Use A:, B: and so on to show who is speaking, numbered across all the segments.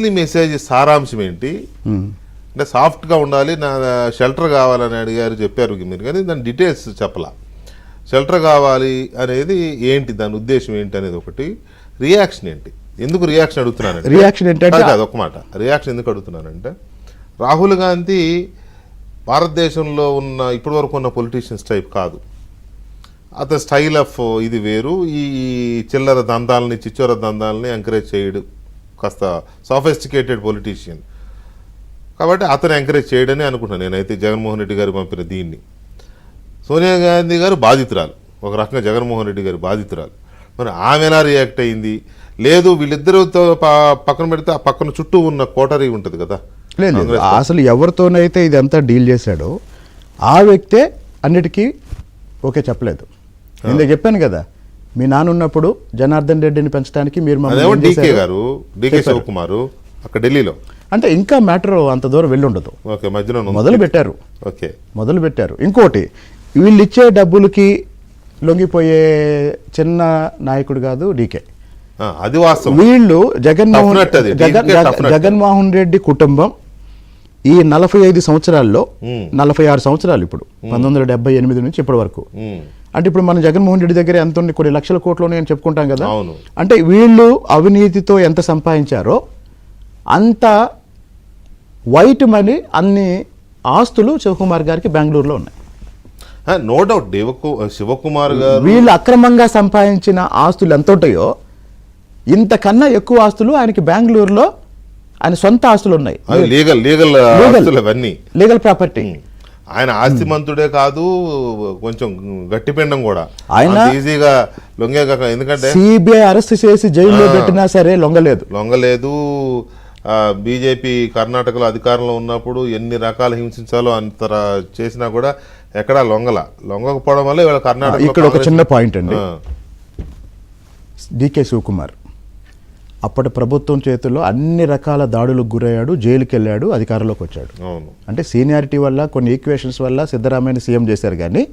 A: Costly message సారాంశం ఏంటి? అంటే సాఫ్ట్గా ఉండాలి, నా షెల్టర్ కావాలని అడిగారు, చెప్పారు మీరు, కానీ దాని డీటెయిల్స్ చెప్పలా. షెల్టర్ కావాలి అనేది ఏంటి, దాని ఉద్దేశం ఏంటి అనేది ఒకటి. రియాక్షన్ ఏంటి, ఎందుకు రియాక్షన్ అడుగుతున్నానంటే,
B: రియాక్షన్ ఏంటంటే
A: అదొక మాట. రియాక్షన్ ఎందుకు అడుగుతున్నానంటే, రాహుల్ గాంధీ భారతదేశంలో ఉన్న ఇప్పటి వరకు ఉన్న పొలిటీషియన్స్ టైప్ కాదు. అతని స్టైల్ ఆఫ్ ఇది వేరు. ఈ చిల్లర దందాలని, చిచ్చోర దందాలని ఎంకరేజ్ చేయడు, కాస్త సోఫిస్టికేటెడ్ పొలిటీషియన్ కాబట్టి అతను ఎంకరేజ్ చేయడని అనుకుంటున్నాను నేనైతే. జగన్మోహన్ రెడ్డి గారు పంపిన దీన్ని సోనియా గాంధీ గారు బాధితురాలు, ఒక రకంగా జగన్మోహన్ రెడ్డి గారు బాధితురాలు. మరి ఆమె ఎలా రియాక్ట్ అయింది? లేదు, వీళ్ళిద్దరితో పక్కన పెడితే ఆ పక్కన చుట్టూ ఉన్న కోటరీ ఉంటుంది కదా.
B: లేదు, అసలు ఎవరితోనైతే ఇదంతా డీల్ చేశాడో ఆ వ్యక్తే అన్నిటికీ ఓకే చెప్పలేదు. నేను చెప్పాను కదా, మీ నాన్న ఉన్నప్పుడు జనార్దన్ రెడ్డిని పెంచడానికి మీరు
A: డీకే గారు, డీకే శివకుమార్ అక్కడ ఢిల్లీలో,
B: అంటే ఇంకా మ్యాటర్ అంత దూరం వెళ్ళి ఉండదు.
A: ఓకే, మధ్యలో
B: మొదలు పెట్టారు.
A: ఓకే,
B: మొదలు పెట్టారు. ఇంకోటి, వీళ్ళు ఇచ్చే డబ్బులకి లొంగిపోయే చిన్న నాయకుడు కాదు డీకే.
A: అది వాస్తవం.
B: వీళ్ళు జగన్మోహన్ రెడ్డి కుటుంబం ఈ 45 సంవత్సరాల్లో 46 సంవత్సరాలు, ఇప్పుడు 1978 నుంచి ఇప్పటి వరకు, అంటే ఇప్పుడు మనం జగన్మోహన్ రెడ్డి దగ్గర ఎంత ఉంది, కొన్ని లక్షల కోట్లు అని చెప్పుకుంటాం కదా. అంటే వీళ్ళు అవినీతితో ఎంత సంపాదించారో అంత వైట్ మనీ, అన్ని ఆస్తులు శివకుమార్ గారికి బెంగళూరులో ఉన్నాయి.
A: No doubt. శివకుమార్ గారు
B: వీళ్ళు అక్రమంగా సంపాదించిన ఆస్తులు ఎంత ఉంటాయో ఇంతకన్నా ఎక్కువ ఆస్తులు ఆయనకి బెంగళూరులో ఆయన సొంత ఆస్తులు ఉన్నాయి. Legal property.
A: ఆయన ఆస్తిమంతుడే కాదు, కొంచెం గట్టిపిండం కూడా. ఆయన ఈజీగా లొంగే, ఎందుకంటే
B: సిబిఐ అరెస్ట్ చేసి జైల్లో పెట్టినా సరే లొంగలేదు.
A: బీజేపీ కర్ణాటకలో అధికారంలో ఉన్నప్పుడు ఎన్ని రకాలు హింసించాలో అంత చేసినా కూడా ఎక్కడా లొంగకపోవడం వల్ల ఇవాళ కర్ణాటక.
B: ఇక్కడ ఒక చిన్న పాయింట్ అండి, డీకే శివకుమార్ అప్పటి ప్రభుత్వం చేతుల్లో అన్ని రకాల దాడులకు గురయ్యాడు, జైలుకి వెళ్ళాడు, అధికారంలోకి వచ్చాడు. అంటే సీనియారిటీ వల్ల, కొన్ని ఈక్వేషన్స్ వల్ల సిద్ధరామయ్యని సీఎం చేశారు. కానీ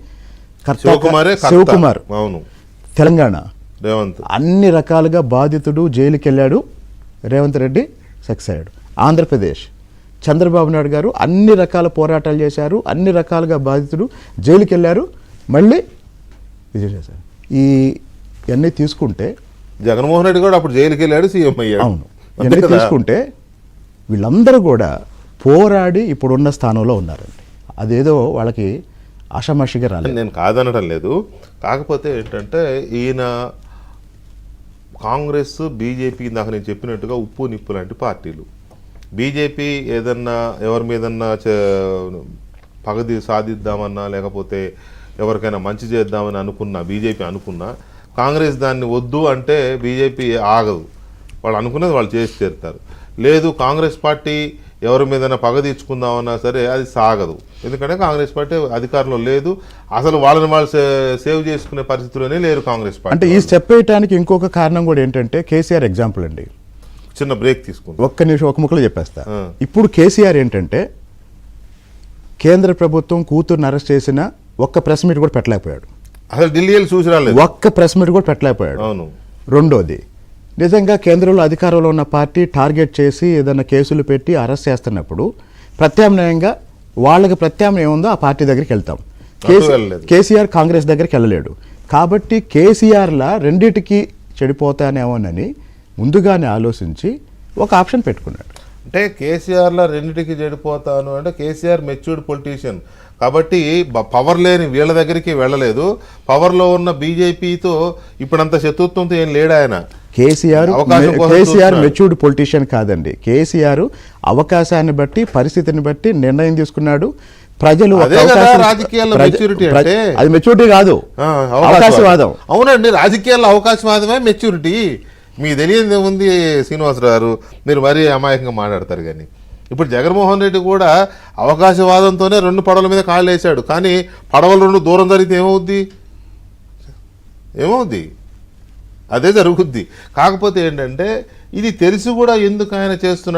B: శివకుమార్ తెలంగాణ అన్ని రకాలుగా బాధితుడు, జైలుకి వెళ్ళాడు. రేవంత్ రెడ్డి సక్సెస్ అయ్యాడు. ఆంధ్రప్రదేశ్ చంద్రబాబు నాయుడు గారు అన్ని రకాల పోరాటాలు చేశారు, అన్ని రకాలుగా బాధితుడు, జైలుకి వెళ్ళారు, మళ్ళీ విజయ్ చేశారు. ఇవన్నీ తీసుకుంటే
A: జగన్మోహన్ రెడ్డి కూడా అప్పుడు జైలుకి వెళ్ళాడు, సీఎం అయ్యాడు.
B: అవును, ఇవన్నీ తీసుకుంటే వీళ్ళందరూ కూడా పోరాడి ఇప్పుడున్న స్థానంలో ఉన్నారండి. అదేదో వాళ్ళకి ఆషామాషిగా రాలేదు.
A: నేను కాదనటం లేదు. కాకపోతే ఏంటంటే ఈయన కాంగ్రెస్, బీజేపీ, ఇందాక నేను చెప్పినట్టుగా ఉప్పు నిప్పు లాంటి పార్టీలు. బీజేపీ ఏదన్నా ఎవరి మీదన్నా పగది సాధిద్దామన్నా, లేకపోతే ఎవరికైనా మంచి చేద్దామని అనుకున్నా, బీజేపీ అనుకున్నా, కాంగ్రెస్ దాన్ని వద్దు అంటే బీజేపీ ఆగదు. వాళ్ళు అనుకున్నది వాళ్ళు చేసి తీరుతారు. లేదు, కాంగ్రెస్ పార్టీ ఎవరి మీదైనా పగ తీర్చుకుందామన్నా సరే అది సాగదు. ఎందుకంటే కాంగ్రెస్ పార్టీ అధికారంలో లేదు, అసలు వాళ్ళని వాళ్ళు సేవ్ చేసుకునే పరిస్థితుల్లోనే లేరు కాంగ్రెస్ పార్టీ.
B: అంటే ఈ స్టెప్ వేయడానికి ఇంకొక కారణం కూడా ఏంటంటే కేసీఆర్ ఎగ్జాంపుల్ అండి.
A: చిన్న బ్రేక్ తీసుకుంటాం,
B: ఒక్క నిమిషం, ఒక ముక్కలో చెప్పేస్తా. ఇప్పుడు కేసీఆర్ ఏంటంటే కేంద్ర ప్రభుత్వం కూతుర్ని అరెస్ట్ చేసిన ఒక్క ప్రెస్ మీట్ కూడా పెట్టలేకపోయాడు.
A: అసలు ఢిల్లీలో చూసి రాలేదు,
B: ఒక్క ప్రెస్ మీట్ కూడా పెట్టలేకపోయాడు.
A: అవును.
B: రెండోది, నిజంగా కేంద్రంలో అధికారంలో ఉన్న పార్టీ టార్గెట్ చేసి ఏదైనా కేసులు పెట్టి అరెస్ట్ చేస్తున్నప్పుడు ప్రత్యామ్నాయంగా వాళ్ళకి ప్రత్యామ్నాయం ఉందో ఆ పార్టీ దగ్గరికి వెళ్తాం. కేసీఆర్ కాంగ్రెస్ దగ్గరికి వెళ్ళలేడు. కాబట్టి కేసీఆర్లా రెండిటికి చెడిపోతానేమోనని ముందుగానే ఆలోచించి ఒక ఆప్షన్ పెట్టుకున్నాడు.
A: అంటే కేసీఆర్లో రెండింటికి చెడిపోతాను అంటే కేసీఆర్ మెచ్యూర్డ్ పొలిటీషియన్ కాబట్టి పవర్ లేని వీళ్ళ దగ్గరికి వెళ్ళలేదు. పవర్లో ఉన్న బీజేపీతో ఇప్పుడంత శత్రుత్వంతో ఏం లేడు ఆయన.
B: కేసీఆర్ మెచ్యూర్డ్ పొలిటీషియన్ కాదండి. కేసీఆర్ అవకాశాన్ని బట్టి, పరిస్థితిని బట్టి నిర్ణయం తీసుకున్నాడు. ప్రజలు అది మెచ్యూరిటీ కాదు, అవకాశవాదం.
A: అవునండి, రాజకీయాల్లో అవకాశవాదమే మెచ్యూరిటీ. మీకు తెలియదు ఏముంది శ్రీనివాసరావు గారు, మీరు మరీ అమాయకంగా మాట్లాడతారు. కానీ ఇప్పుడు జగన్మోహన్ రెడ్డి కూడా అవకాశవాదంతోనే 2 పడవల మీద కాళ్ళు వేశాడు. కానీ పడవలు 2 దూరం జరిగితే ఏమవుద్ది? అదే జరుగుద్ది. కాకపోతే ఏంటంటే ఇది తెలిసి కూడా ఎందుకు ఆయన చేస్తున్నాడు